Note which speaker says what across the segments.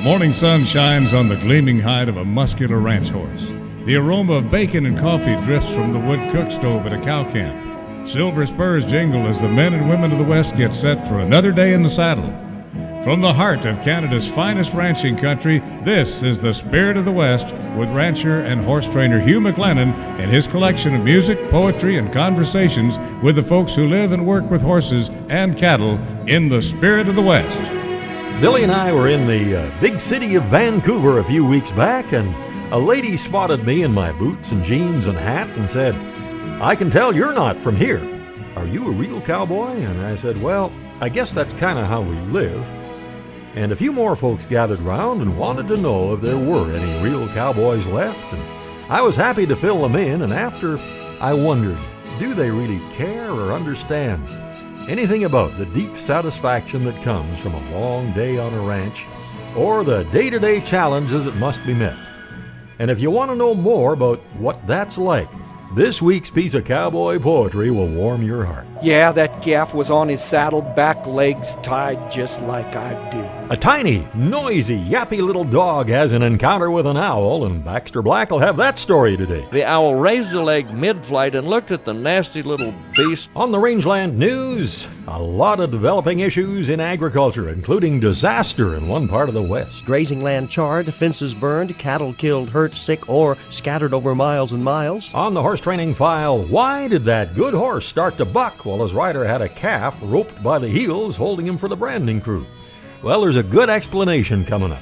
Speaker 1: morning sun shines on the gleaming hide of a muscular ranch horse. The aroma of bacon and coffee drifts from the wood cook stove at a cow camp. Silver spurs jingle as the men and women of the West get set for another day in the saddle. From the heart of Canada's finest ranching country, this is the Spirit of the West with rancher and horse trainer Hugh McLennan and his collection of music, poetry, and conversations with the folks who live and work with horses and cattle in the Spirit of the West.
Speaker 2: Billy and I were in the big city of Vancouver a few weeks back, and a lady spotted me in my boots and jeans and hat and said, "I can tell you're not from here. Are you a real cowboy?" And I said, "Well, I guess that's kind of how we live." And a few more folks gathered round and wanted to know if there were any real cowboys left. And I was happy to fill them in, and after I wondered, do they really care or understand anything about the deep satisfaction that comes from a long day on a ranch or the day-to-day challenges that must be met? And if you want to know more about what that's like, this week's piece of cowboy poetry will warm your heart.
Speaker 3: Yeah, that gaff was on his saddle, back legs tied just like I do.
Speaker 2: A tiny, noisy, yappy little dog has an encounter with an owl, and Baxter Black will have that story today.
Speaker 4: The owl raised a leg mid-flight and looked at the nasty little beast.
Speaker 2: On the Rangeland News, a lot of developing issues in agriculture, including disaster in one part of the West.
Speaker 5: Grazing land charred, fences burned, cattle killed, hurt, sick, or scattered over miles and miles.
Speaker 2: On the horse training file, why did that good horse start to buck while his rider had a calf roped by the heels holding him for the branding crew? Well, there's a good explanation coming up.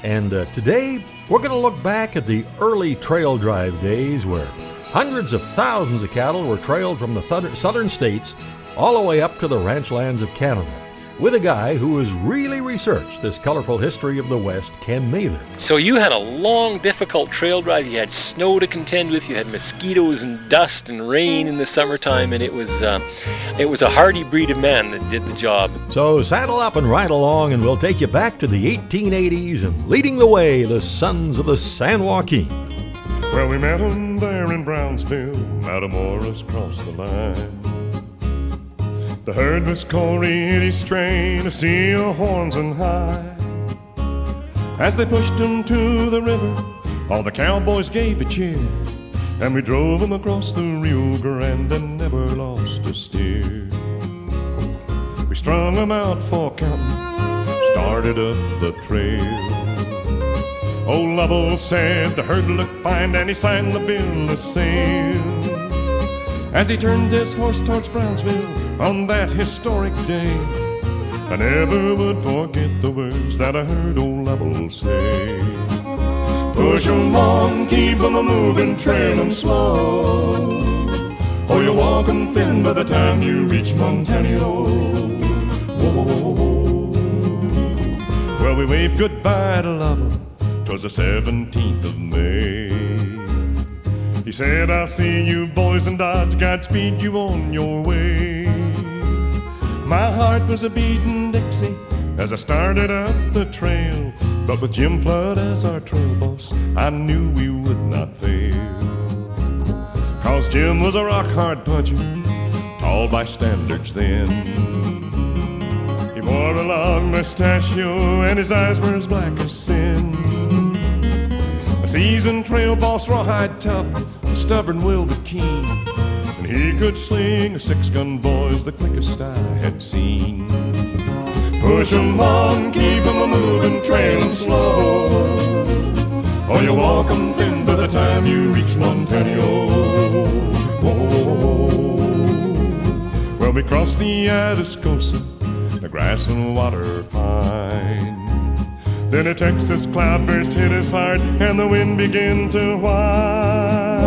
Speaker 2: And today, we're going to look back at the early trail drive days where hundreds of thousands of cattle were trailed from the southern states all the way up to the ranch lands of Canada, with a guy who has really researched this colorful history of the West, Ken Mather.
Speaker 6: So you had a long, difficult trail drive. You had snow to contend with. You had mosquitoes and dust and rain in the summertime, and it was a hardy breed of man that did the job.
Speaker 2: So saddle up and ride along, and we'll take you back to the 1880s, and leading the way, the sons of the San Joaquin.
Speaker 7: Well, we met 'em there in Brownsville, Matamoros crossed the line. The herd was Corey strain, a sea of horns and high. As they pushed him to the river, all the cowboys gave a cheer, and we drove him across the Rio Grande and never lost a steer. We strung him out for counting, started up the trail. Old Lovell said the herd looked fine, and he signed the bill of sale. As he turned his horse towards Brownsville on that historic day, I never would forget the words that I heard old Lovell say. Push 'em on, keep 'em a-moving, trail 'em slow, or you'll walk 'em thin by the time you reach Montano. Whoa. Well, we waved goodbye to Lovell, 'twas the 17th of May. He said, I'll see you boys in Dodge, Godspeed you on your way. My heart was a beating Dixie as I started up the trail, but with Jim Flood as our trail boss, I knew we would not fail. 'Cause Jim was a rock-hard puncher, tall by standards then. He wore a long mustachio and his eyes were as black as sin. A seasoned trail boss, rawhide tough, stubborn-willed but keen, and he could sling a six-gun, boys, the quickest I had seen. Push 'em on, keep 'em a-moving, trail 'em slow, or you'll walk 'em thin by the time you reach Montano. Whoa. Well, we crossed the Atascosa, the grass and water fine. Then a Texas cloudburst hit us hard, and the wind began to whine.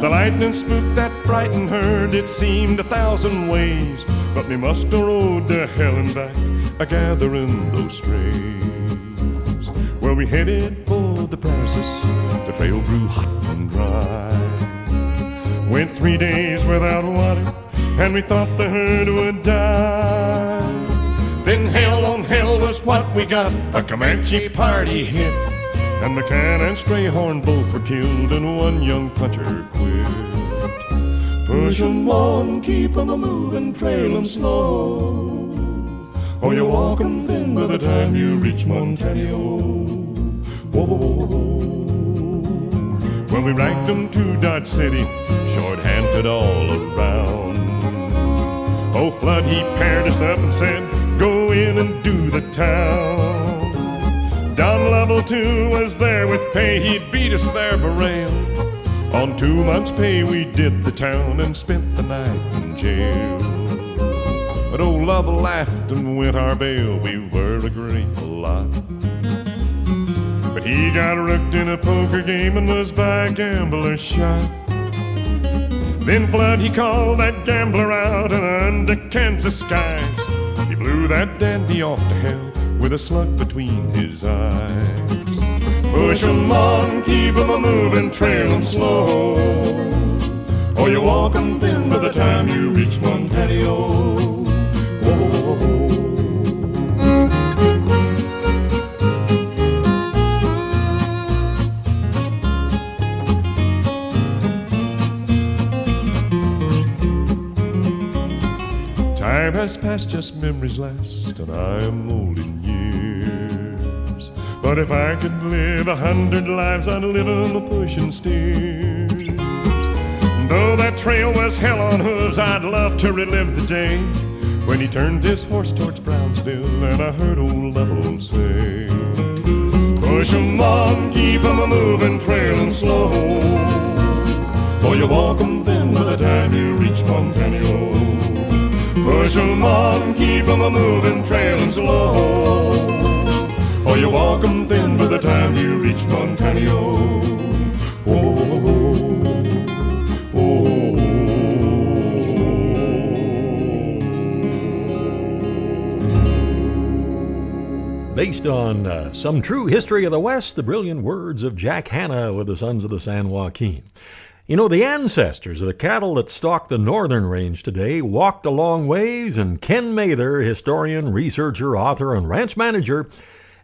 Speaker 7: The lightning spooked that frightened herd, it seemed 1,000 ways, but we must have rode to hell and back, a-gathering those strays. Well, we headed for the Brazos, the trail grew hot and dry. Went 3 days without water, and we thought the herd would die. Then hell on hell was what we got, a Comanche party hit, and McCann and Strayhorn both were killed, and one young puncher quit. Push 'em on, keep 'em a-moving, trail 'em slow, Oh, you walk 'em thin by the time you reach Montano. Whoa, whoa, whoa, whoa. Well, we ranked 'em to Dodge City, short-handed all around. Oh, Flood, he paired us up and said, go in and do the town. Don Lovell, too, was there with pay. He'd beat us there, Barail. On 2 months' pay, we did the town and spent the night in jail. But old Lovell laughed and went our bail. We were a great lot. But he got rooked in a poker game and was by a gambler's shot. Then Flood, he called that gambler out, and under Kansas skies, he blew that dandy off to hell with a slug between his eyes. Push 'em on, keep 'em a-moving, trail 'em slow, or you walk 'em thin by the time you reach Montano. Time has passed, just memories last, and I am old in years. But if I could live 100 lives, I'd live 'em a-pushing steers. Though that trail was hell on hooves, I'd love to relive the day when he turned his horse towards Brownsville, and I heard old Lovell say, push 'em on, keep 'em a-moving, trailin' slow, or you walk 'em thin by the time you reach Montano. Push 'em on, keep 'em a-moving, trailin' slow, or you walk 'em thin by the time you reach Montano.
Speaker 2: Based on some true history of the West, the brilliant words of Jack Hanna with the Sons of the San Joaquin. You know, the ancestors of the cattle that stalk the northern range today walked a long ways, and Ken Mather, historian, researcher, author, and ranch manager,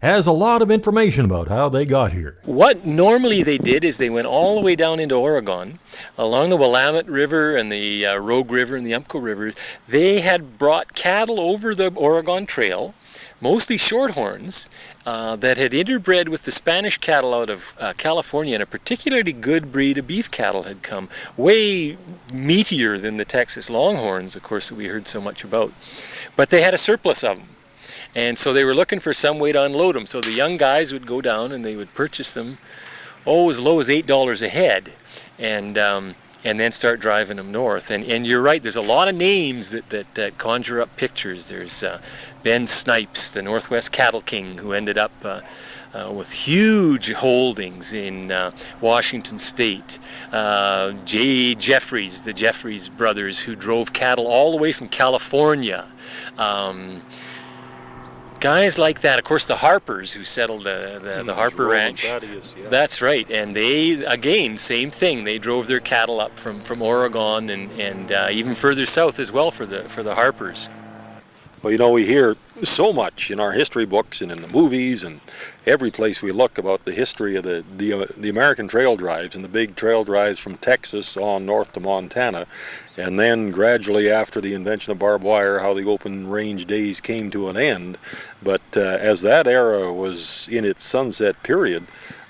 Speaker 2: has a lot of information about how they got here.
Speaker 6: What normally they did is they went all the way down into Oregon, along the Willamette River and the Rogue River and the Umpqua River. They had brought cattle over the Oregon Trail, mostly shorthorns, that had interbred with the Spanish cattle out of California, and a particularly good breed of beef cattle had come, way meatier than the Texas Longhorns, of course, that we heard so much about. But they had a surplus of them, and so they were looking for some way to unload them. So the young guys would go down and they would purchase them, as low as $8 a head, and then start driving them north. And you're right, there's a lot of names that conjure up pictures. There's Ben Snipes, the Northwest Cattle King, who ended up with huge holdings in Washington State. J. Jeffries, the Jeffries brothers, who drove cattle all the way from California. Guys like that. Of course, the Harpers, who settled the Harper Ranch.
Speaker 2: Thaddeus, yeah.
Speaker 6: That's right. And they, again, same thing. They drove their cattle up from Oregon and even further south as well for the Harpers.
Speaker 8: Well, you know, we hear so much in our history books and in the movies and every place we look about the history of the American trail drives and the big trail drives from Texas on north to Montana, and then gradually after the invention of barbed wire, how the open range days came to an end. But as that era was in its sunset period,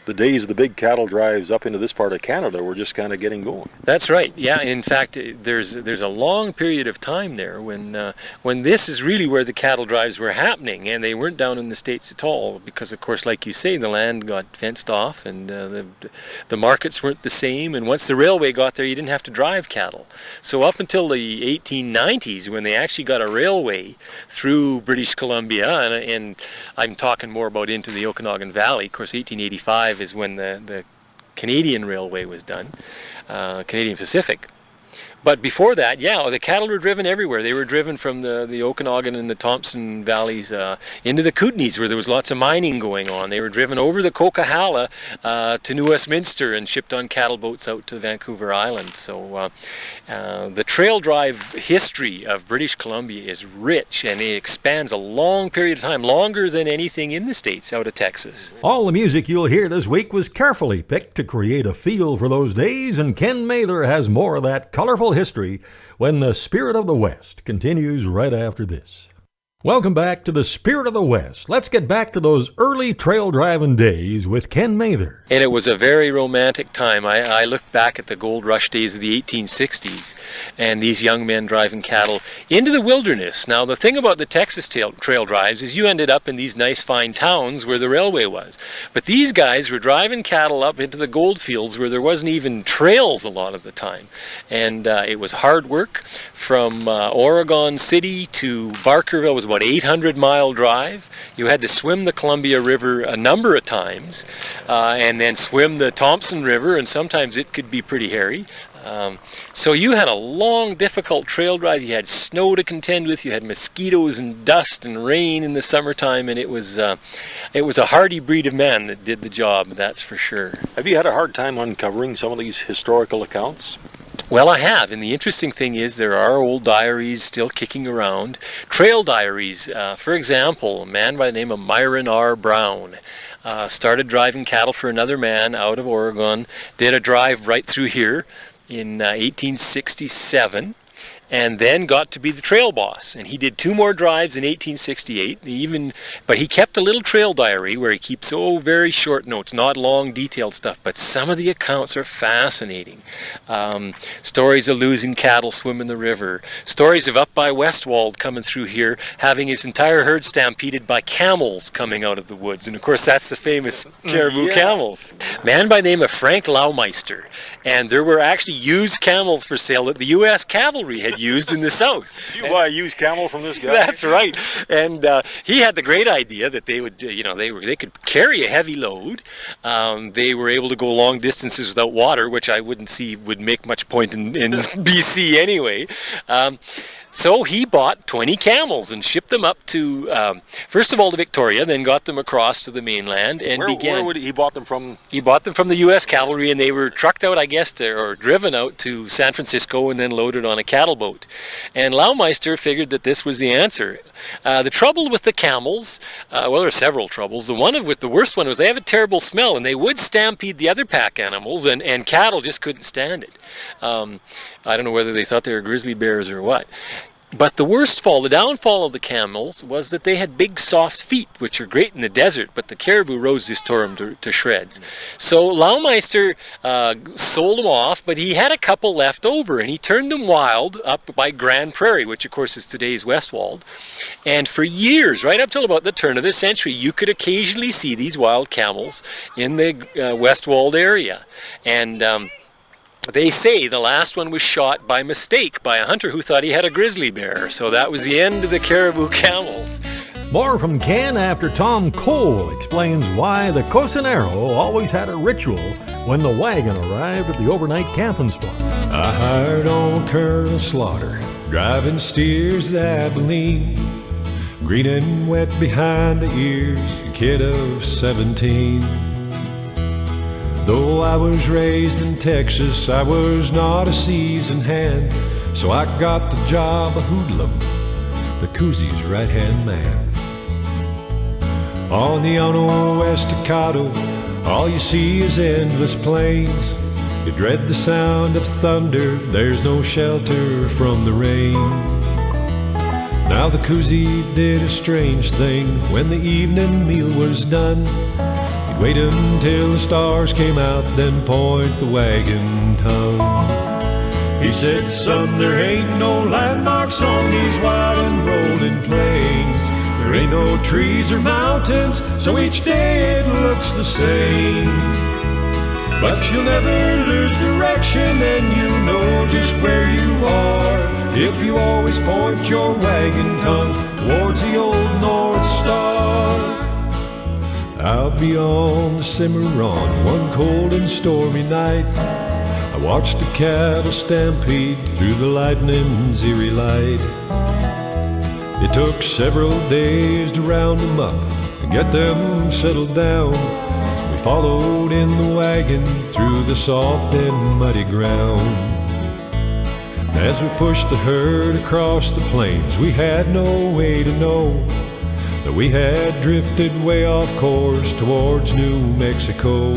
Speaker 8: the days of the big cattle drives up into this part of Canada were just kind of getting going.
Speaker 6: That's right. Yeah. In fact, there's a long period of time there when this is really where the cattle drives were happening, and they weren't down in the States at all, because of course, like you say, the land got fenced off, and the markets weren't the same. And once the railway got there, you didn't have to drive cattle. So up until the 1890s, when they actually got a railway through British Columbia, and I'm talking more about into the Okanagan Valley. Of course, 1885 is when the Canadian Railway was done, Canadian Pacific. But before that, yeah, the cattle were driven everywhere. They were driven from the Okanagan and the Thompson valleys into the Kootenays, where there was lots of mining going on. They were driven over the Coquihalla to New Westminster and shipped on cattle boats out to Vancouver Island. So the trail drive history of British Columbia is rich, and it expands a long period of time, longer than anything in the States out of Texas.
Speaker 2: All the music you'll hear this week was carefully picked to create a feel for those days, and Ken Mather has more of that colorful history when the Spirit of the West continues right after this. Welcome back to the Spirit of the West. Let's get back to those early trail driving days with Ken Mather.
Speaker 6: And it was a very romantic time. I look back at the gold rush days of the 1860s and these young men driving cattle into the wilderness. Now, the thing about the Texas trail drives is you ended up in these nice fine towns where the railway was. But these guys were driving cattle up into the gold fields where there wasn't even trails a lot of the time. And it was hard work. From Oregon City to Barkerville was about 800-mile drive. You had to swim the Columbia River a number of times and then swim the Thompson River, and sometimes it could be pretty hairy. So you had a long, difficult trail drive. You had snow to contend with. You had mosquitoes and dust and rain in the summertime, and it was a hardy breed of man that did the job, that's for sure.
Speaker 8: Have you had a hard time uncovering some of these historical accounts?
Speaker 6: Well, I have, and the interesting thing is there are old diaries still kicking around. Trail diaries, for example, a man by the name of Myron R. Brown started driving cattle for another man out of Oregon, did a drive right through here in 1867, and then got to be the trail boss. And he did 2 more drives in 1868. But he kept a little trail diary where he keeps very short notes, not long, detailed stuff. But some of the accounts are fascinating. Stories of losing cattle swimming the river. Stories of up by Westwald coming through here, having his entire herd stampeded by camels coming out of the woods. And of course, that's the famous caribou camels. Man by the name of Frank Laumeister. And there were actually used camels for sale that the U.S. cavalry had used in the South.
Speaker 8: You buy a used camel from this guy?
Speaker 6: That's right. And he had the great idea that they would, they could carry a heavy load. They were able to go long distances without water, which I wouldn't see would make much point in BC anyway. So he bought 20 camels and shipped them up to, first of all, to Victoria, then got them across to the mainland and
Speaker 8: Where would he bought them from?
Speaker 6: He bought them from the U.S. cavalry, and they were trucked out, I guess, or driven out to San Francisco and then loaded on a cattle boat. And Laumeister figured that this was the answer. The trouble with the camels, well, there are several troubles. The worst one was they have a terrible smell, and they would stampede the other pack animals, and cattle just couldn't stand it. I don't know whether they thought they were grizzly bears or what. But the downfall of the camels was that they had big soft feet, which are great in the desert, but the caribou roads just tore them to shreds. So Laumeister sold them off, but he had a couple left over, and he turned them wild up by Grand Prairie, which of course is today's Westwald. And for years, right up till about the turn of the century, you could occasionally see these wild camels in the Westwald area. And they say the last one was shot by mistake by a hunter who thought he had a grizzly bear. So that was the end of the caribou camels.
Speaker 2: More from Ken after Tom Cole explains why the Cocinero always had a ritual when the wagon arrived at the overnight camping spot.
Speaker 9: I hired on Colonel Slaughter, driving steers to Abilene, green and wet behind the ears, a kid of 17. Though I was raised in Texas, I was not a seasoned hand, so I got the job of Hoodlum, the Coozie's right-hand man. On the Llano Estacado, all you see is endless plains. You dread the sound of thunder, there's no shelter from the rain. Now the Coozie did a strange thing. When the evening meal was done, he'd wait until the stars came out, then point the wagon tongue. He said, son, there ain't no landmarks on these wide and rolling plains. There ain't no trees or mountains, so each day it looks the same. But you'll never lose direction, and you know just where you are if you always point your wagon tongue towards the old North Star. Out beyond the Cimarron, one cold and stormy night, I watched the cattle stampede through the lightning's eerie light. It took several days to round them up and get them settled down. We followed in the wagon through the soft and muddy ground. As we pushed the herd across the plains, we had no way to know that we had drifted way off course towards New Mexico.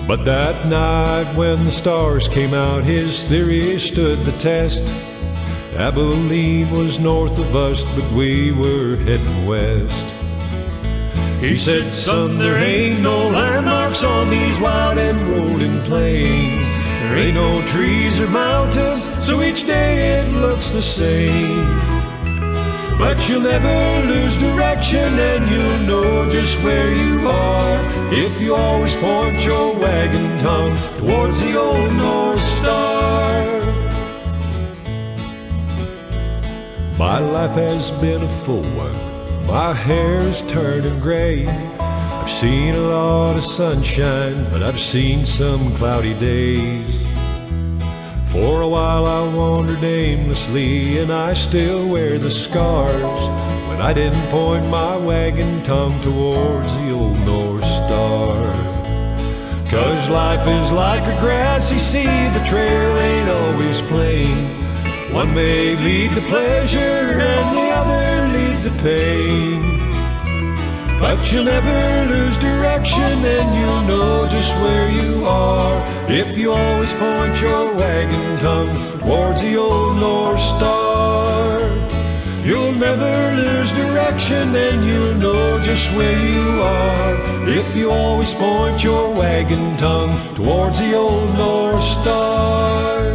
Speaker 9: But that night when the stars came out, his theory stood the test. Abilene was north of us, but we were heading west. He said, son, there ain't no landmarks on these wide and rolling plains. There ain't no trees or mountains, so each day it looks the same. But you'll never lose direction, and you'll know just where you are if you always point your wagon tongue towards the old North Star. My life has been a full one. My hair's turning gray. I've seen a lot of sunshine, but I've seen some cloudy days. For a while I wandered aimlessly, and I still wear the scars when I didn't point my wagon tongue towards the old North Star. 'Cause life is like a grassy sea, the trail ain't always plain. One may lead to pleasure and the other leads to pain. But you'll never lose direction, and you'll know just where you are if you always point your wagon tongue towards the old North Star. You'll never lose direction, and you'll know just where you are if you always point your wagon tongue towards the old North Star.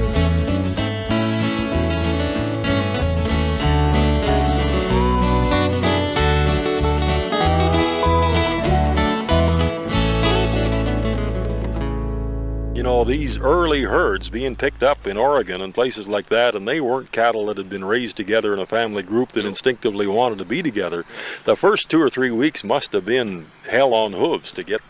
Speaker 8: You know, these early herds being picked up in Oregon and places like that, and they weren't cattle that had been raised together in a family group that instinctively wanted to be together. The first 2 or 3 weeks must have been hell on hooves to get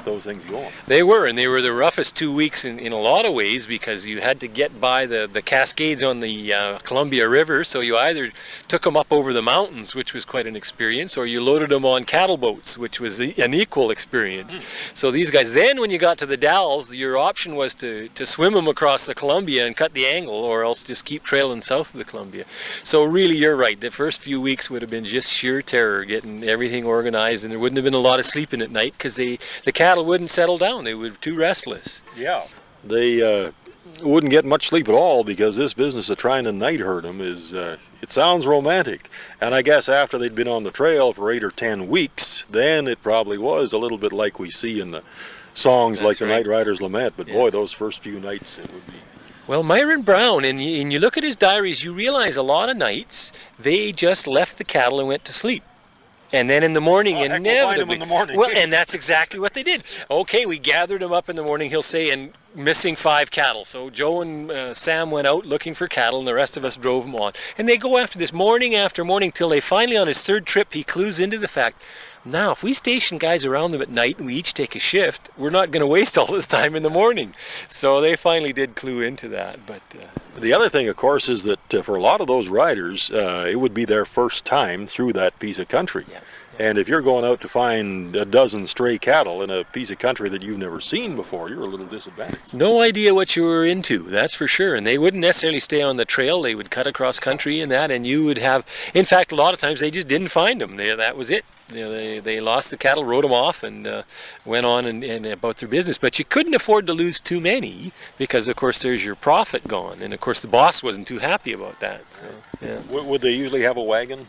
Speaker 8: those things going.
Speaker 6: They were, and they were the roughest 2 weeks in a lot of ways, because you had to get by the Cascades on the Columbia River, so you either took them up over the mountains, which was quite an experience, or you loaded them on cattle boats, which was an equal experience. So these guys, then when you got to the Dalles, your option was to swim them across the Columbia and cut the angle, or else just keep trailing south of the Columbia. So really, you're right, the first few weeks would have been just sheer terror, getting everything organized, and there wouldn't have been a lot of sleeping at night, because the cattle wouldn't settle down. They were too restless.
Speaker 8: Yeah. They wouldn't get much sleep at all, because this business of trying to night herd them is, it sounds romantic. And I guess after they'd been on the trail for 8 or 10 weeks, then it probably was a little bit like we see in the songs. That's like right. The Night Rider's Lament. But boy, those first few nights, it would be...
Speaker 6: Well, Myron Brown, and you look at his diaries, you realize a lot of nights they just left the cattle and went to sleep. And then in the morning, inevitably,
Speaker 8: in the morning.
Speaker 6: Well, and that's exactly what they did. Okay, we gathered them up in the morning, he'll say, and missing 5 cattle. So Joe and Sam went out looking for cattle, and the rest of us drove them on. And they go after this morning after morning till they finally, on his 3rd trip, he clues into the fact, now, if we station guys around them at night and we each take a shift, we're not going to waste all this time in the morning. So they finally did clue into that. But
Speaker 8: the other thing, of course, is that for a lot of those riders, it would be their first time through that piece of country. Yeah. And if you're going out to find a dozen stray cattle in a piece of country that you've never seen before, you're a little disadvantaged.
Speaker 6: No idea what you were into, that's for sure. And they wouldn't necessarily stay on the trail. They would cut across country and that, and you would have... In fact, a lot of times they just didn't find them. That was it. They lost the cattle, rode them off, and went on and about their business. But you couldn't afford to lose too many, because, of course, there's your profit gone. And, of course, the boss wasn't too happy about that. So, yeah.
Speaker 8: Would they usually have a wagon?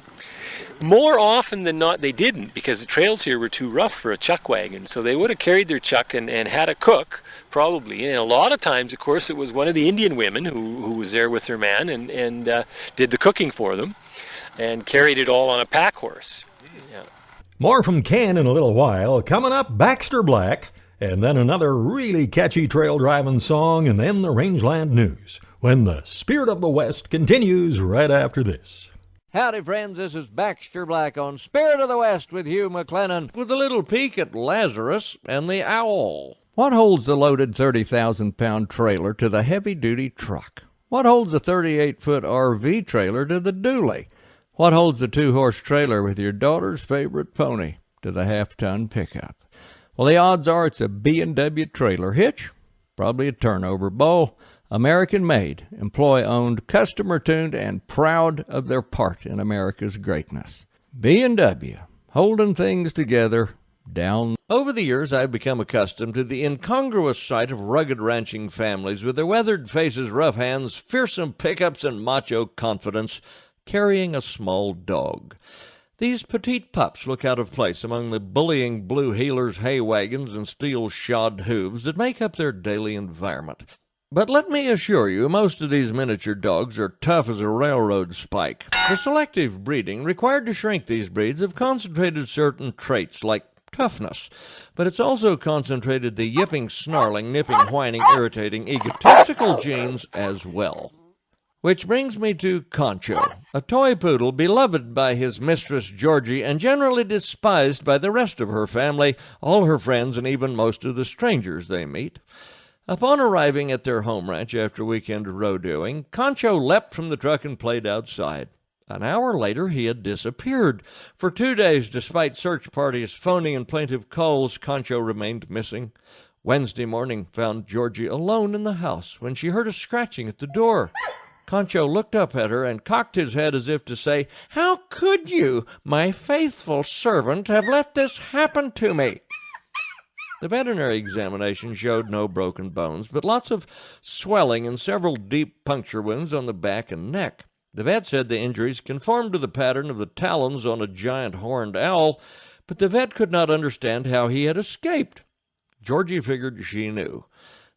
Speaker 6: More often than not, they didn't, because the trails here were too rough for a chuck wagon. So they would have carried their chuck and had a cook, probably. And a lot of times, of course, it was one of the Indian women who was there with her man and did the cooking for them and carried it all on a pack horse. Yeah.
Speaker 2: More from Ken in a little while. Coming up, Baxter Black, and then another really catchy trail driving song, and then the Rangeland News, when the Spirit of the West continues right after this.
Speaker 10: Howdy, friends. This is Baxter Black on Spirit of the West with Hugh McLennan.
Speaker 4: With a little peek at Lazarus and the Owl.
Speaker 10: What holds the loaded 30,000-pound trailer to the heavy-duty truck? What holds the 38-foot RV trailer to the dually? What holds the 2-horse trailer with your daughter's favorite pony to the half-ton pickup? Well, the odds are it's a B&W trailer hitch, probably a turnover bowl, American-made, employee-owned, customer-tuned, and proud of their part in America's greatness. B&W, holding things together down Over the years, I've become accustomed to the incongruous sight of rugged ranching families with their weathered faces, rough hands, fearsome pickups, and macho confidence, carrying a small dog. These petite pups look out of place among the bullying blue heelers, hay wagons, and steel-shod hooves that make up their daily environment. But let me assure you, most of these miniature dogs are tough as a railroad spike. The selective breeding required to shrink these breeds have concentrated certain traits like toughness, but it's also concentrated the yipping, snarling, nipping, whining, irritating, egotistical genes as well. Which brings me to Concho, a toy poodle beloved by his mistress Georgie and generally despised by the rest of her family, all her friends, and even most of the strangers they meet. Upon arriving at their home ranch after a weekend of rodeoing, Concho leapt from the truck and played outside. An hour later, he had disappeared. For 2 days, despite search parties, phony and plaintive calls, Concho remained missing. Wednesday morning found Georgie alone in the house when she heard a scratching at the door. Concho looked up at her and cocked his head as if to say, "How could you, my faithful servant, have let this happen to me?" The veterinary examination showed no broken bones, but lots of swelling and several deep puncture wounds on the back and neck. The vet said the injuries conformed to the pattern of the talons on a giant horned owl, but the vet could not understand how he had escaped. Georgie figured she knew.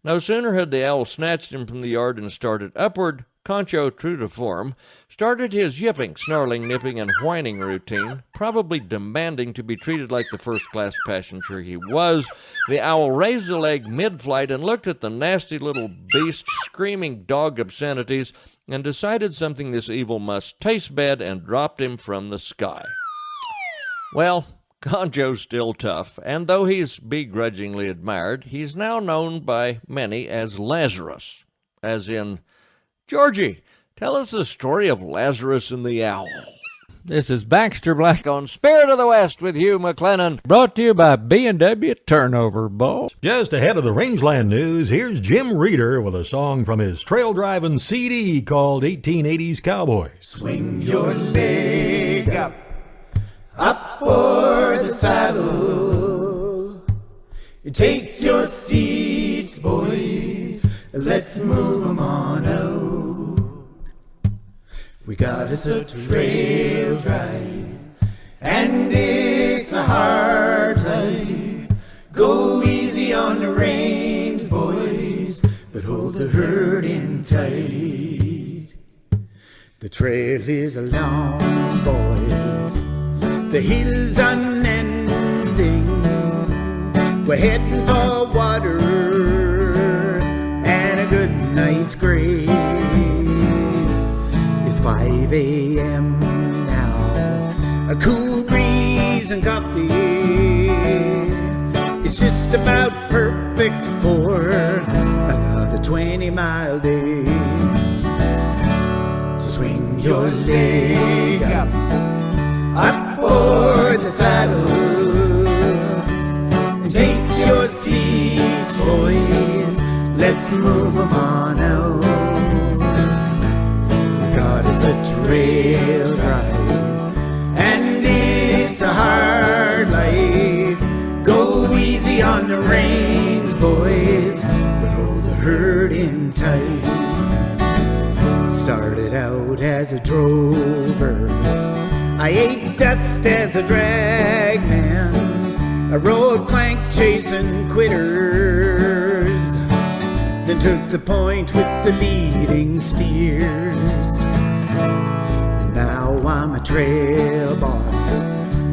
Speaker 10: No sooner had the owl snatched him from the yard and started upward, Concho, true to form, started his yipping, snarling, nipping, and whining routine, probably demanding to be treated like the first-class passenger he was. The owl raised a leg mid-flight and looked at the nasty little beast, screaming dog obscenities, and decided something this evil must taste bad and dropped him from the sky. Well, Concho's still tough, and though he's begrudgingly admired, he's now known by many as Lazarus, as in, Georgie, tell us the story of Lazarus and the Owl.
Speaker 11: This is Baxter Black on Spirit of the West with Hugh McLennan, brought to you by B&W Turnover Ball.
Speaker 2: Just ahead of the rangeland news, here's Jim Reeder with a song from his trail driving CD called 1880s Cowboys.
Speaker 12: Swing your leg up for the saddle. Take your seats, boys, let's move 'em on out. We got us a trail drive, and it's a hard life. Go easy on the reins, boys, but hold the herd in tight. The trail is long, boys, the hill's unending. We're heading for water and a good night's graze. It's 5 a.m. now, a cool breeze and coffee. It's just about perfect for another 20-mile day. So swing your leg up for the saddle, and take your seats, boys, let's move 'em on out. We got us a trail drive, and it's a hard life. Go easy on the reins, boys, but hold the herd in tight. Started out as a drover, I ate dust as a dragman. I rode flank chasing quitters, then took the point with the leading steers. And now I'm a trail boss,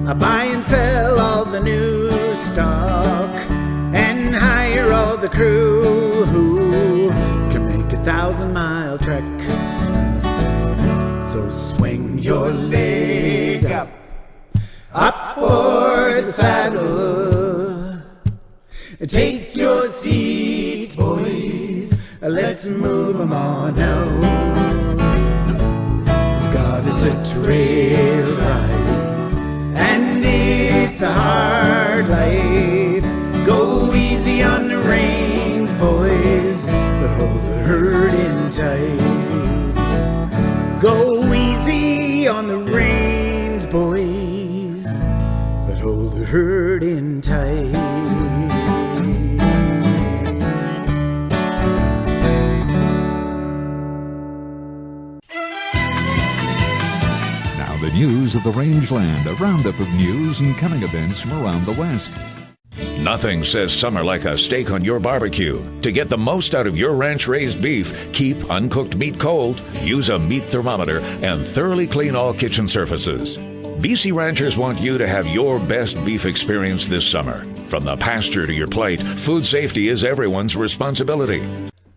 Speaker 12: I buy and sell all the new stock, and hire all the crew who can make 1,000-mile trek. So swing your leg up for the saddle, and take your seats, boys, let's move 'em on out. We got us a trail drive, and it's a hard life. Go easy on the reins, boys, but hold the herd in tight. Go easy on the reins, boys, but hold the herd in tight.
Speaker 13: the news of the rangeland, a roundup of news and coming events from around the West.
Speaker 14: Nothing says summer like a steak on your barbecue. To get the most out of your ranch-raised beef, keep uncooked meat cold, use a meat thermometer, and thoroughly clean all kitchen surfaces. BC Ranchers want you to have your best beef experience this summer. From the pasture to your plate, food safety is everyone's responsibility.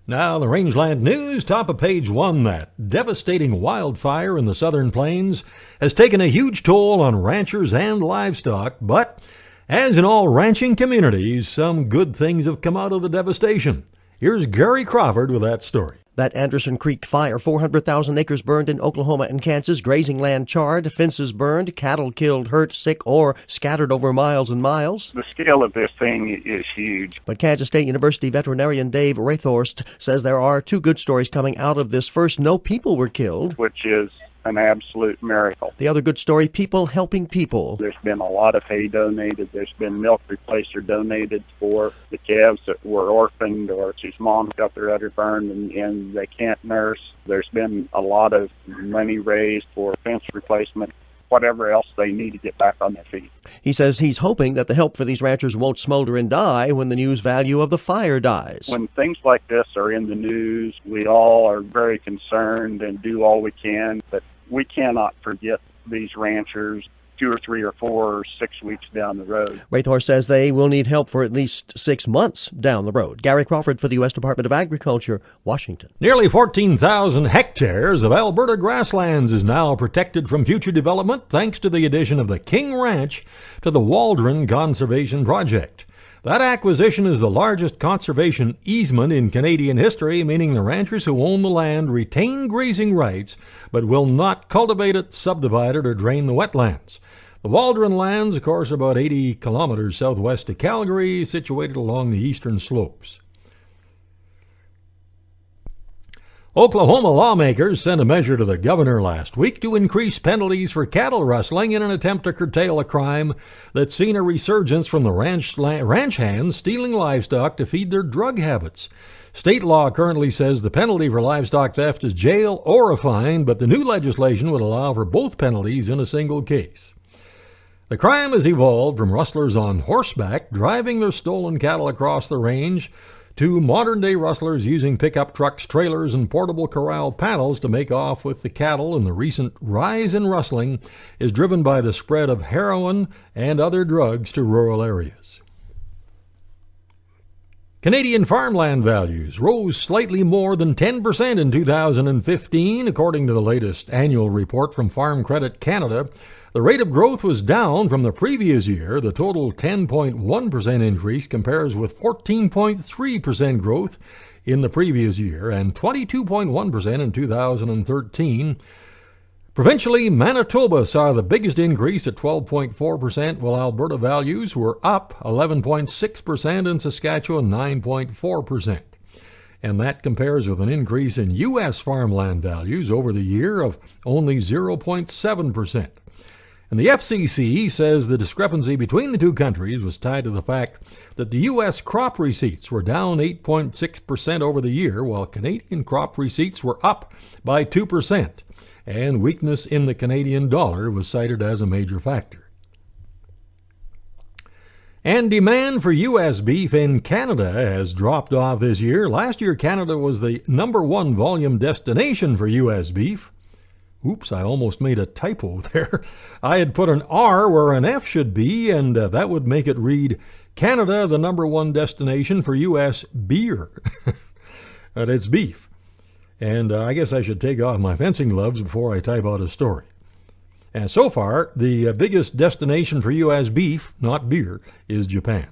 Speaker 2: Now, the Rangeland News, top of page 1, that devastating wildfire in the southern plains has taken a huge toll on ranchers and livestock, but as in all ranching communities, some good things have come out of the devastation. Here's Gary Crawford with that story.
Speaker 5: That Anderson Creek fire, 400,000 acres burned in Oklahoma and Kansas, grazing land charred, fences burned, cattle killed, hurt, sick, or scattered over miles and miles.
Speaker 15: The scale of this thing is huge.
Speaker 5: But Kansas State University veterinarian Dave Rathorst says there are two good stories coming out of this. First, no people were killed,
Speaker 15: which is an absolute miracle.
Speaker 5: The other good story, people helping people.
Speaker 15: There's been a lot of hay donated. There's been milk replacer donated for the calves that were orphaned or whose moms got their udder burned and they can't nurse. There's been a lot of money raised for fence replacement, whatever else they need to get back on their feet.
Speaker 5: He says he's hoping that the help for these ranchers won't smolder and die when the news value of the fire dies.
Speaker 15: When things like this are in the news, we all are very concerned and do all we can, but we cannot forget these ranchers 2 or 3 or 4 or 6 weeks down the road.
Speaker 5: Rathor says they will need help for at least 6 months down the road. Gary Crawford for the U.S. Department of Agriculture, Washington.
Speaker 2: Nearly 14,000 hectares of Alberta grasslands is now protected from future development thanks to the addition of the King Ranch to the Waldron Conservation Project. That acquisition is the largest conservation easement in Canadian history, meaning the ranchers who own the land retain grazing rights but will not cultivate it, subdivide it, or drain the wetlands. The Waldron lands, of course, are about 80 kilometers southwest of Calgary, situated along the eastern slopes. Oklahoma lawmakers sent a measure to the governor last week to increase penalties for cattle rustling in an attempt to curtail a crime that's seen a resurgence from the ranch hands stealing livestock to feed their drug habits. State law currently says the penalty for livestock theft is jail or a fine, but the new legislation would allow for both penalties in a single case. The crime has evolved from rustlers on horseback driving their stolen cattle across the range to modern-day rustlers using pickup trucks, trailers, and portable corral panels to make off with the cattle, and the recent rise in rustling is driven by the spread of heroin and other drugs to rural areas. Canadian farmland values rose slightly more than 10% in 2015, according to the latest annual report from Farm Credit Canada. The rate of growth was down from the previous year. The total 10.1% increase compares with 14.3% growth in the previous year and 22.1% in 2013. Provincially, Manitoba saw the biggest increase at 12.4%, while Alberta values were up 11.6% and Saskatchewan 9.4%. And that compares with an increase in U.S. farmland values over the year of only 0.7%. And the FCC says the discrepancy between the two countries was tied to the fact that the U.S. crop receipts were down 8.6% over the year, while Canadian crop receipts were up by 2%. And weakness in the Canadian dollar was cited as a major factor. And demand for U.S. beef in Canada has dropped off this year. Last year, Canada was the #1 volume destination for U.S. beef. Oops, I almost made a typo there. I had put an R where an F should be, and that would make it read, Canada, the #1 destination for U.S. beer. But it's beef. And I guess I should take off my fencing gloves before I type out a story. And so far, the biggest destination for U.S. beef, not beer, is Japan.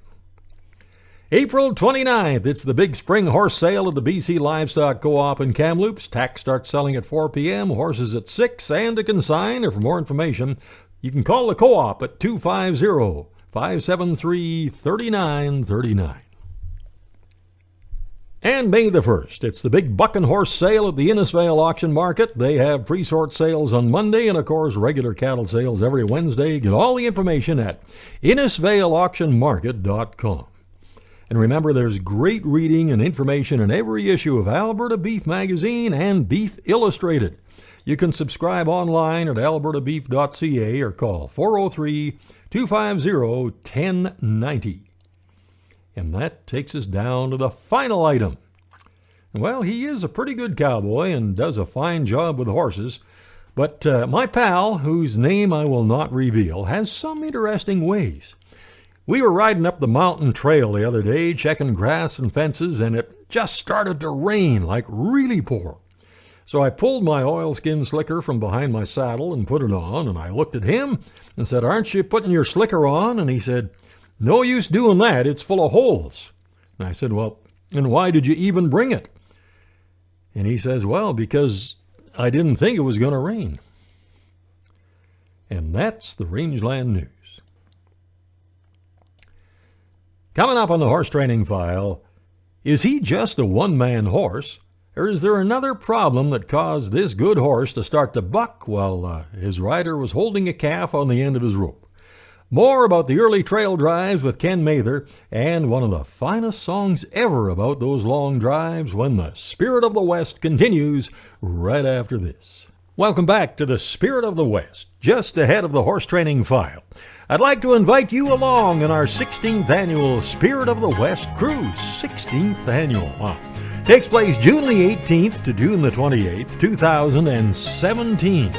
Speaker 2: April 29th, it's the big spring horse sale at the BC Livestock Co-op in Kamloops. Tack starts selling at 4 p.m., horses at 6, and a consign. Or for more information, you can call the co-op at 250-573-3939. And May the 1st, it's the big buck and horse sale at the Innisfail Auction Market. They have pre-sort sales on Monday and, of course, regular cattle sales every Wednesday. Get all the information at InnisfailAuctionMarket.com. And remember, there's great reading and information in every issue of Alberta Beef Magazine and Beef Illustrated. You can subscribe online at albertabeef.ca or call 403-250-1090. And that takes us down to the final item. Well, he is a pretty good cowboy and does a fine job with horses, but my pal, whose name I will not reveal, has some interesting ways. We were riding up the mountain trail the other day, checking grass and fences, and it just started to rain, like really pour. So I pulled my oilskin slicker from behind my saddle and put it on, and I looked at him and said, "Aren't you putting your slicker on?" And he said, "No use doing that, it's full of holes." And I said, "Well, and why did you even bring it?" And he says, "Well, because I didn't think it was going to rain." And that's the Rangeland News. Coming up on the horse training file, is he just a one-man horse, or is there another problem that caused this good horse to start to buck while his rider was holding a calf on the end of his rope? More about the early trail drives with Ken Mather, and one of the finest songs ever about those long drives when the Spirit of the West continues right after this. Welcome back to the Spirit of the West, just ahead of the horse training file. I'd like to invite you along in our 16th annual Spirit of the West Cruise. 16th annual, wow. Takes place June the 18th to June the 28th, 2017.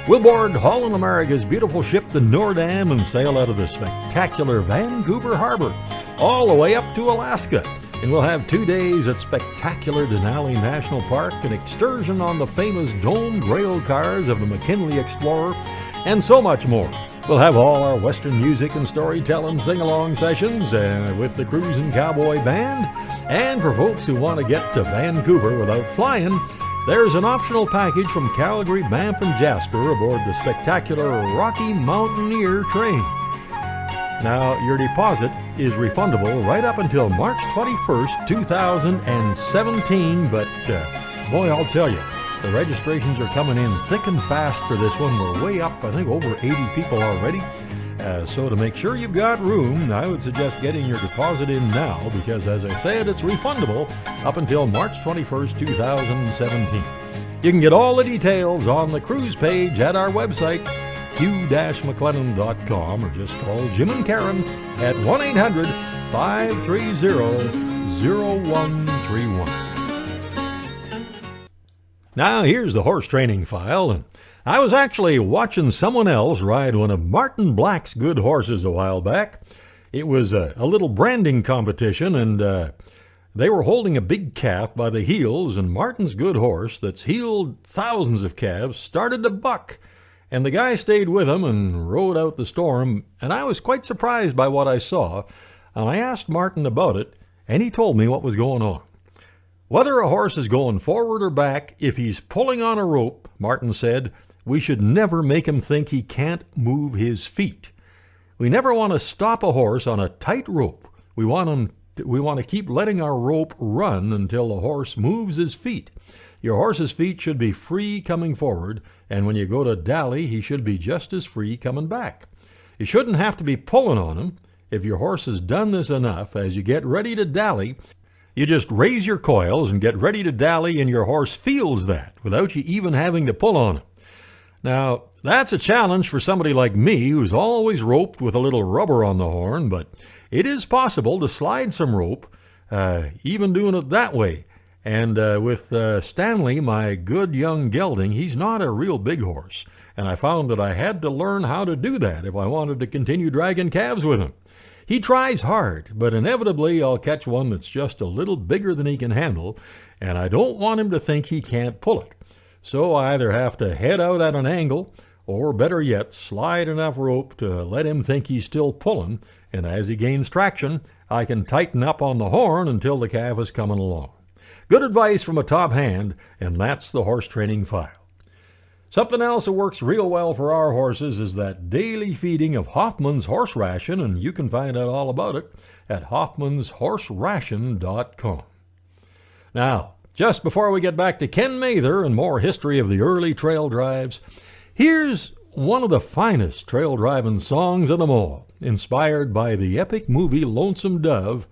Speaker 2: We'll board Holland America's beautiful ship, the Noordam, and sail out of the spectacular Vancouver Harbor, all the way up to Alaska. And we'll have 2 days at spectacular Denali National Park, an excursion on the famous domed rail cars of the McKinley Explorer, and so much more. We'll have all our Western music and storytelling sing-along sessions with the Cruisin' Cowboy Band. And for folks who want to get to Vancouver without flying, there's an optional package from Calgary, Banff, and Jasper aboard the spectacular Rocky Mountaineer train. Now, your deposit is refundable right up until March 21st, 2017, but boy, I'll tell you, the registrations are coming in thick and fast for this one. We're way up, I think, over 80 people already. So to make sure you've got room, I would suggest getting your deposit in now because, as I said, it's refundable up until March 21st, 2017. You can get all the details on the cruise page at our website, hugh-mclennan.com, or just call Jim and Karen at 1-800-530-0131. Now, here's the horse training file, and I was actually watching someone else ride one of Martin Black's good horses a while back. It was a little branding competition, and they were holding a big calf by the heels, and Martin's good horse that's heeled thousands of calves started to buck, and the guy stayed with him and rode out the storm, and I was quite surprised by what I saw, and I asked Martin about it, and he told me what was going on. Whether a horse is going forward or back, if he's pulling on a rope, Martin said, we should never make him think he can't move his feet. We never want to stop a horse on a tight rope. We want to keep letting our rope run until the horse moves his feet. Your horse's feet should be free coming forward, and when you go to dally, he should be just as free coming back. You shouldn't have to be pulling on him. If your horse has done this enough, as you get ready to dally, you just raise your coils and get ready to dally, and your horse feels that without you even having to pull on him. Now, that's a challenge for somebody like me who's always roped with a little rubber on the horn, but it is possible to slide some rope, even doing it that way. And with Stanley, my good young gelding, he's not a real big horse, and I found that I had to learn how to do that if I wanted to continue dragging calves with him. He tries hard, but inevitably I'll catch one that's just a little bigger than he can handle, and I don't want him to think he can't pull it. So I either have to head out at an angle, or better yet, slide enough rope to let him think he's still pulling, and as he gains traction, I can tighten up on the horn until the calf is coming along. Good advice from a top hand, and that's the horse training file. Something else that works real well for our horses is that daily feeding of Hoffman's Horse Ration, and you can find out all about it at hoffmanshorseration.com. Now, just before we get back to Ken Mather and more history of the early trail drives, here's one of the finest trail driving songs of them all, inspired by the epic movie Lonesome Dove.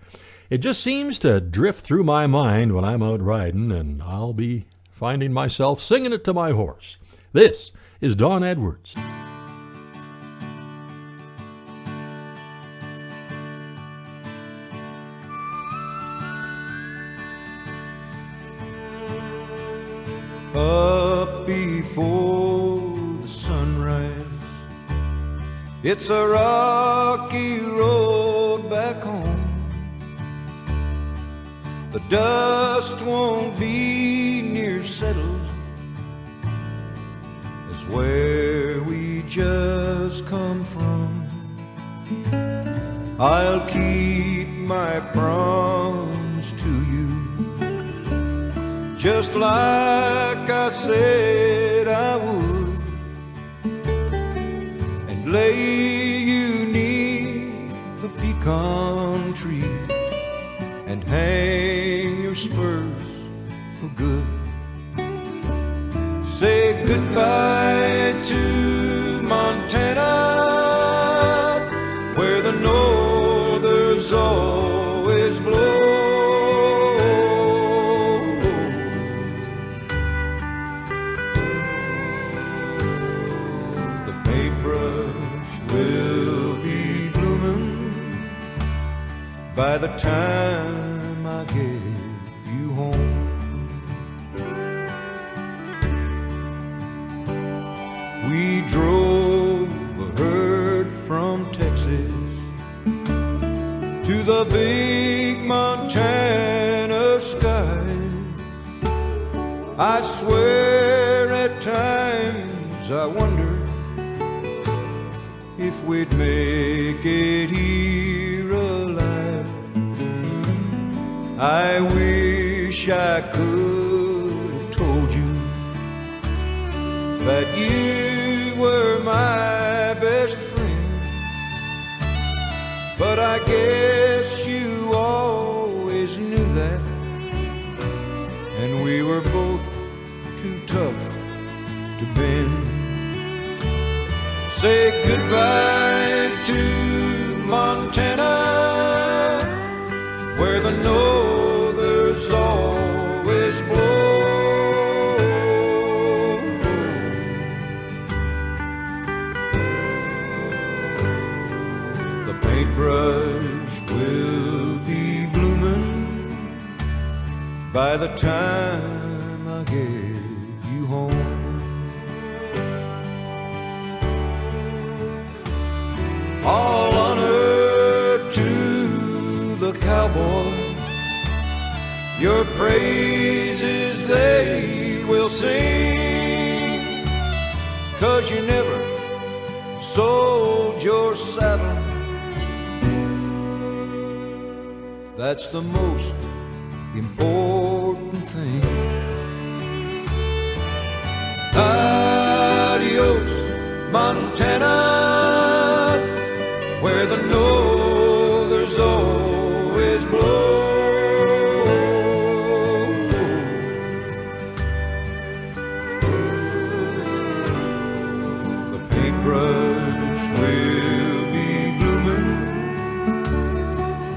Speaker 2: It just seems to drift through my mind when I'm out riding, and I'll be finding myself singing it to my horse. This is Don Edwards.
Speaker 16: Up before the sunrise, it's a rocky road back home. The dust won't be near settled as where we just come from. I'll keep my promise to you, just like I said I would, and lay you neath the pecan tree and hang your spurs for good. Say goodbye to Montana, where the northers always blow. The paintbrush will be blooming by the time I get you home. We drove a herd from Texas to the big Montana sky. I swear at times I wondered if we'd make it here alive. I wish I could have told you that you were my best friend, but I guess you always knew that, and we were both too tough to bend. Say goodbye to Montana, where the northers always blow. The paintbrush will be blooming by the time I get you home. All honor to the cowboy, your praises they will sing, 'cause you never sold your saddle. That's the most important thing. Adios, Montana, where the northers always blow. The paintbrush will be blooming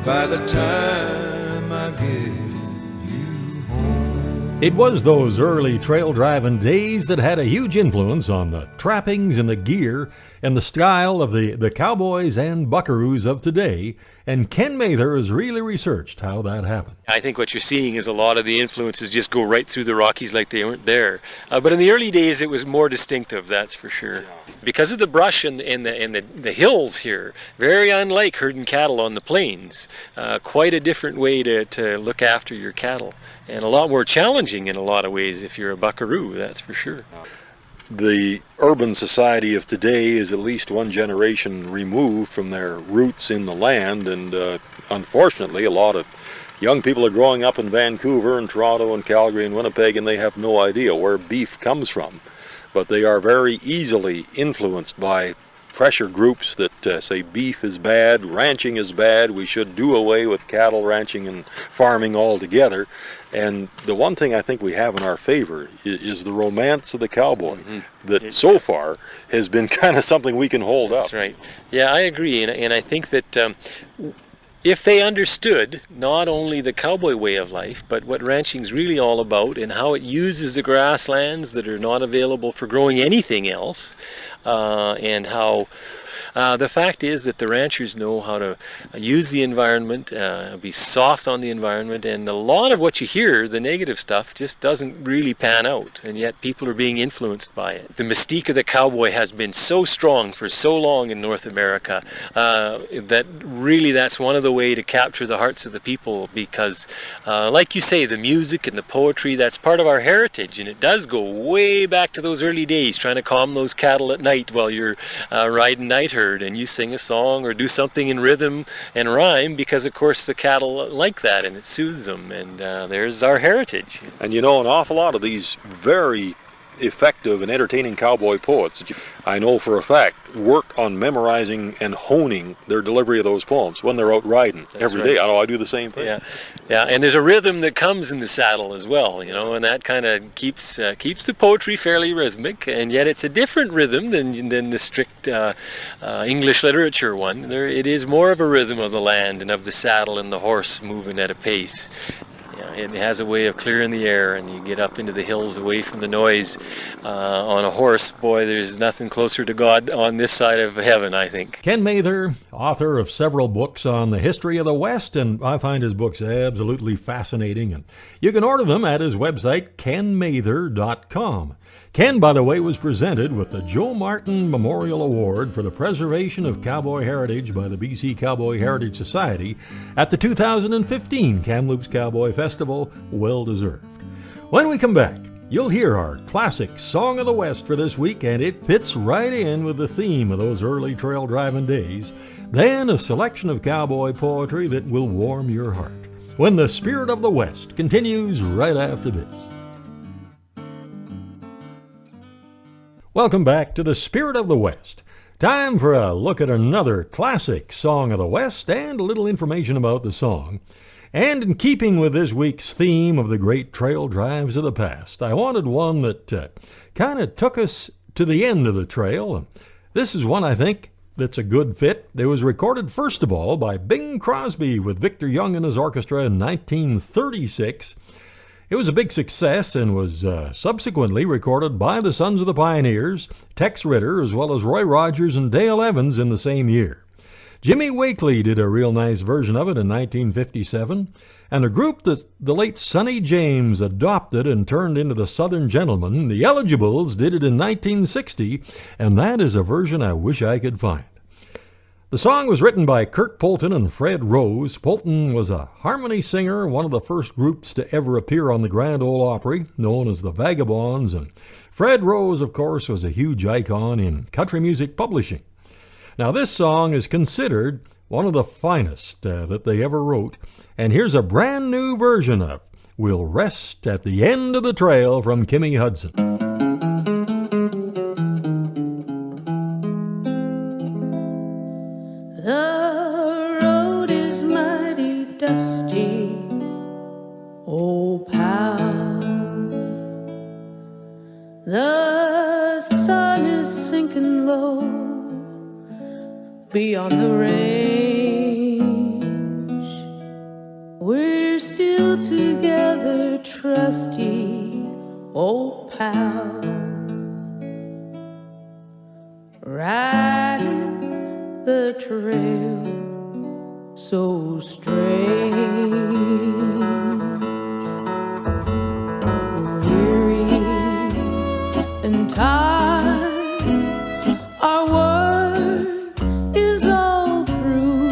Speaker 16: by the time I get you home.
Speaker 2: It was those early trail driving days that had a huge influence on the trappings and the gear and the style of the cowboys and buckaroos of today, and Ken Mather has really researched how that happened.
Speaker 6: I think what you're seeing is a lot of the influences just go right through the Rockies like they weren't there. But in the early days, it was more distinctive, that's for sure. Because of the brush and the hills here, very unlike herding cattle on the plains. Quite a different way to look after your cattle, and a lot more challenging in a lot of ways if you're a buckaroo, that's for sure.
Speaker 8: The urban society of today is at least one generation removed from their roots in the land, and unfortunately a lot of young people are growing up in Vancouver and Toronto and Calgary and Winnipeg, and they have no idea where beef comes from. But they are very easily influenced by pressure groups that say beef is bad, ranching is bad, we should do away with cattle ranching and farming altogether. And the one thing I think we have in our favor is the romance of the cowboy, that so far has been kind of something we can hold up.
Speaker 6: That's right. Yeah, I agree, and I think that if they understood not only the cowboy way of life, but what ranching's really all about and how it uses the grasslands that are not available for growing anything else, and how the fact is that the ranchers know how to use the environment, be soft on the environment, and a lot of what you hear, the negative stuff, just doesn't really pan out, and yet people are being influenced by it. The mystique of the cowboy has been so strong for so long in North America that really that's one of the ways to capture the hearts of the people, because like you say, the music and the poetry, that's part of our heritage, and it does go way back to those early days, trying to calm those cattle at night while you're riding night herd, and you sing a song or do something in rhythm and rhyme, because of course the cattle like that and it soothes them, and there's our heritage.
Speaker 8: And you know, an awful lot of these very effective and entertaining cowboy poets, I know for a fact, work on memorizing and honing their delivery of those poems when they're out riding. That's every day. I do the same thing.
Speaker 6: Yeah, and there's a rhythm that comes in the saddle as well, you know, and that kind of keeps the poetry fairly rhythmic, and yet it's a different rhythm than the strict English literature one. It is more of a rhythm of the land and of the saddle and the horse moving at a pace. It has a way of clearing the air, and you get up into the hills away from the noise on a horse. Boy, there's nothing closer to God on this side of heaven, I think.
Speaker 2: Ken Mather, author of several books on the history of the West, and I find his books absolutely fascinating. And you can order them at his website, kenmather.com. Ken, by the way, was presented with the Joe Martin Memorial Award for the Preservation of Cowboy Heritage by the BC Cowboy Heritage Society at the 2015 Kamloops Cowboy Festival. Well deserved. When we come back, you'll hear our classic Song of the West for this week, and it fits right in with the theme of those early trail driving days. Then a selection of cowboy poetry that will warm your heart. When the Spirit of the West continues right after this. Welcome back to the Spirit of the West. Time for a look at another classic Song of the West and a little information about the song. And in keeping with this week's theme of the great trail drives of the past, I wanted one that kind of took us to the end of the trail. This is one I think that's a good fit. It was recorded first of all by Bing Crosby with Victor Young and his orchestra in 1936. It was a big success and was subsequently recorded by the Sons of the Pioneers, Tex Ritter, as well as Roy Rogers and Dale Evans in the same year. Jimmy Wakely did a real nice version of it in 1957, and a group that the late Sonny James adopted and turned into the Southern Gentlemen, the Eligibles, did it in 1960, and that is a version I wish I could find. The song was written by Kurt Polton and Fred Rose. Polton was a harmony singer, one of the first groups to ever appear on the Grand Ole Opry, known as the Vagabonds, and Fred Rose, of course, was a huge icon in country music publishing. Now, this song is considered one of the finest that they ever wrote, and here's a brand new version of We'll Rest at the End of the Trail from Kimmy Hudson.
Speaker 17: The road is mighty dusty, oh pal. The sun is sinking low beyond the range. We're still together, trusty, oh pal. Riding the trail so strange, weary and tired, our work is all through,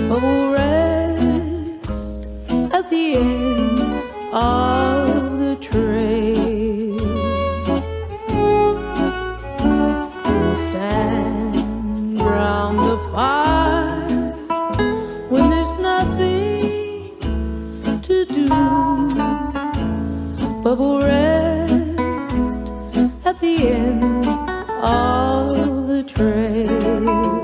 Speaker 17: but we'll rest at the end of the trail. We'll stand round the fire when there's nothing to do, but we'll rest at the end of the trail.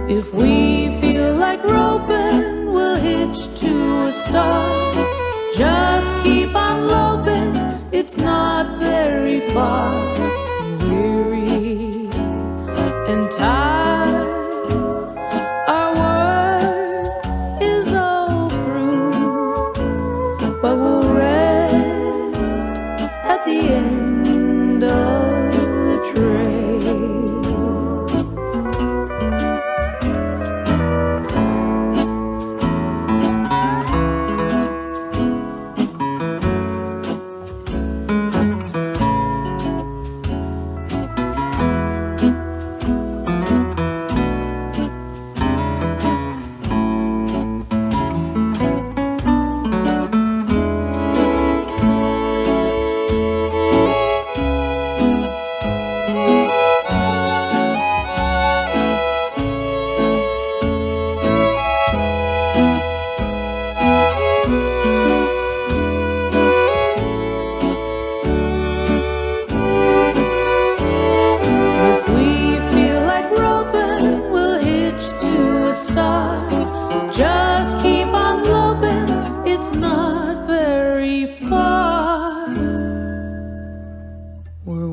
Speaker 17: If we feel like roping, we'll hitch to a star. Just keep on loping, it's not very far. Weary and tired,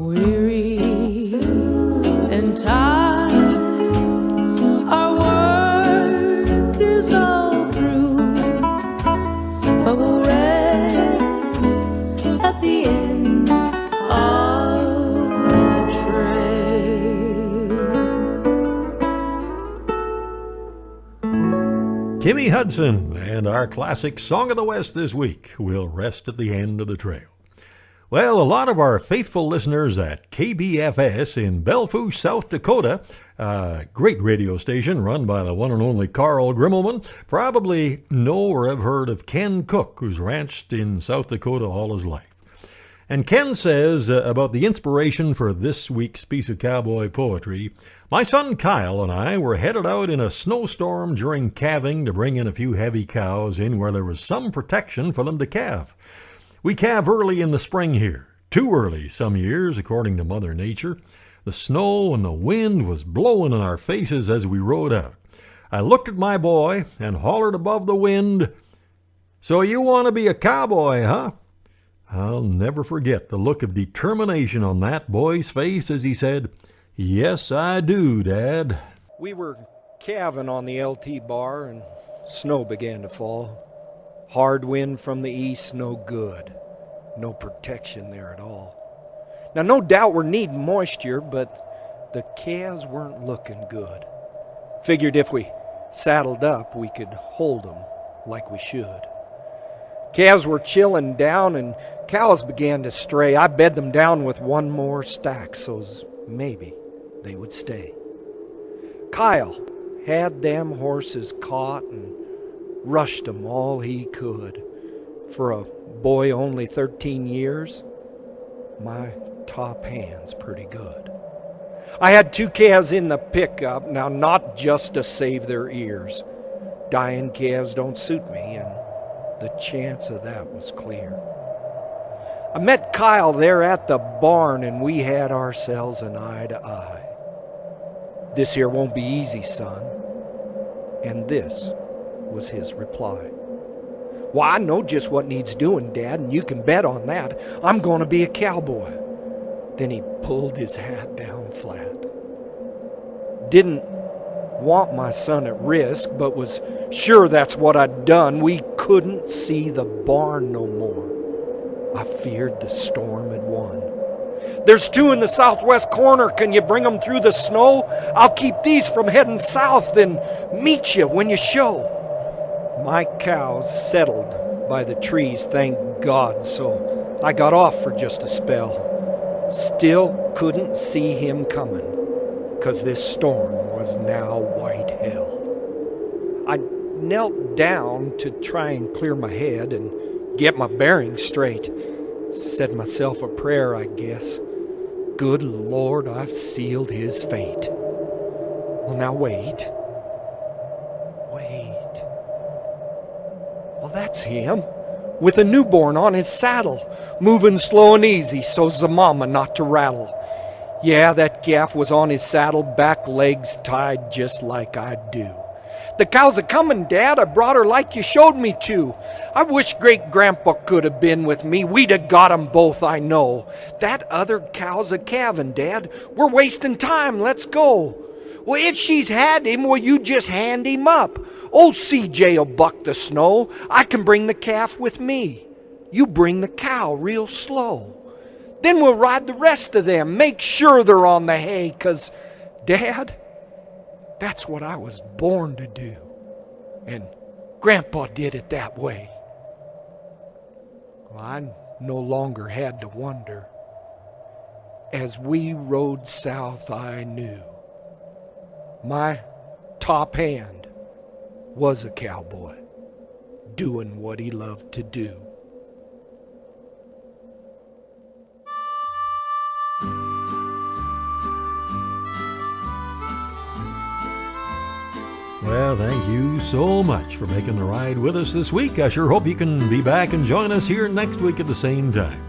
Speaker 17: weary and tired. Our work is all through, but we'll rest at the end of the trail.
Speaker 2: Kimmy Hudson and our classic Song of the West this week will rest at the end of the trail. Well, a lot of our faithful listeners at KBFS in Belfouche, South Dakota, a great radio station run by the one and only Carl Grimmelman, probably know or have heard of Ken Cook, who's ranched in South Dakota all his life. And Ken says about the inspiration for this week's piece of cowboy poetry, my son Kyle and I were headed out in a snowstorm during calving to bring in a few heavy cows in where there was some protection for them to calve. We calve early in the spring here, too early some years, according to Mother Nature. The snow and the wind was blowing in our faces as we rode out. I looked at my boy and hollered above the wind, "So you want to be a cowboy, huh?" I'll never forget the look of determination on that boy's face as he said, "Yes, I do, Dad."
Speaker 3: We were calving on the LT bar and snow began to fall. Hard wind from the east, no good. No protection there at all. Now, no doubt we're needing moisture, but the calves weren't looking good. Figured if we saddled up, we could hold them like we should. Calves were chilling down and cows began to stray. I bed them down with one more stack so's maybe they would stay. Kyle had them horses caught and rushed them all he could. For a boy only 13 years, my top hand's pretty good. I had 2 calves in the pickup, now not just to save their ears. Dying calves don't suit me, and the chance of that was clear. I met Kyle there at the barn, and we had ourselves an eye to eye. "This here won't be easy, son." And this was his reply. "Well, I know just what needs doing, Dad, and you can bet on that. I'm going to be a cowboy." Then he pulled his hat down flat. Didn't want my son at risk, but was sure that's what I'd done. We couldn't see the barn no more. I feared the storm had won. "There's 2 in the southwest corner. Can you bring them through the snow? I'll keep these from heading south, then meet you when you show." My cows settled by the trees, thank God, so I got off for just a spell. Still couldn't see him coming, 'cause this storm was now white hell. I knelt down to try and clear my head and get my bearings straight. Said myself a prayer, I guess. Good Lord, I've sealed his fate. Well, now wait. Well, that's him, with a newborn on his saddle, moving slow and easy so's the mama not to rattle. Yeah, that calf was on his saddle, back legs tied just like I do. "The cow's a-comin', Dad. I brought her like you showed me to. I wish great-grandpa could have been with me. We'd have got 'em both, I know. That other cow's a-calvin', Dad. We're wasting time. Let's go." "Well, if she's had him, will you just hand him up? Old CJ'll buck the snow. I can bring the calf with me. You bring the cow real slow. Then we'll ride the rest of them. Make sure they're on the hay, 'cause, Dad, that's what I was born to do. And Grandpa did it that way." Well, I no longer had to wonder. As we rode south, I knew my top hand was a cowboy, doing what he loved to do.
Speaker 2: Well, thank you so much for making the ride with us this week. I sure hope you can be back and join us here next week at the same time.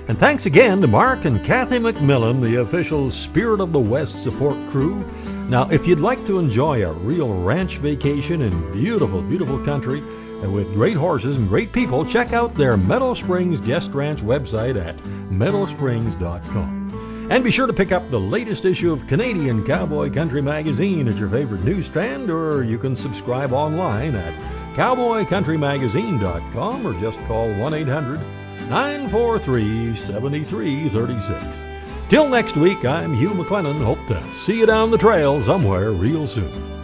Speaker 2: And thanks again to Mark and Kathy McMillan, the official Spirit of the West support crew. Now, if you'd like to enjoy a real ranch vacation in beautiful, beautiful country with great horses and great people, check out their Meadow Springs Guest Ranch website at meadowsprings.com. And be sure to pick up the latest issue of Canadian Cowboy Country Magazine at your favorite newsstand, or you can subscribe online at cowboycountrymagazine.com or just call 1-800-943-7336. Till next week, I'm Hugh McLennan. Hope to see you down the trail somewhere real soon.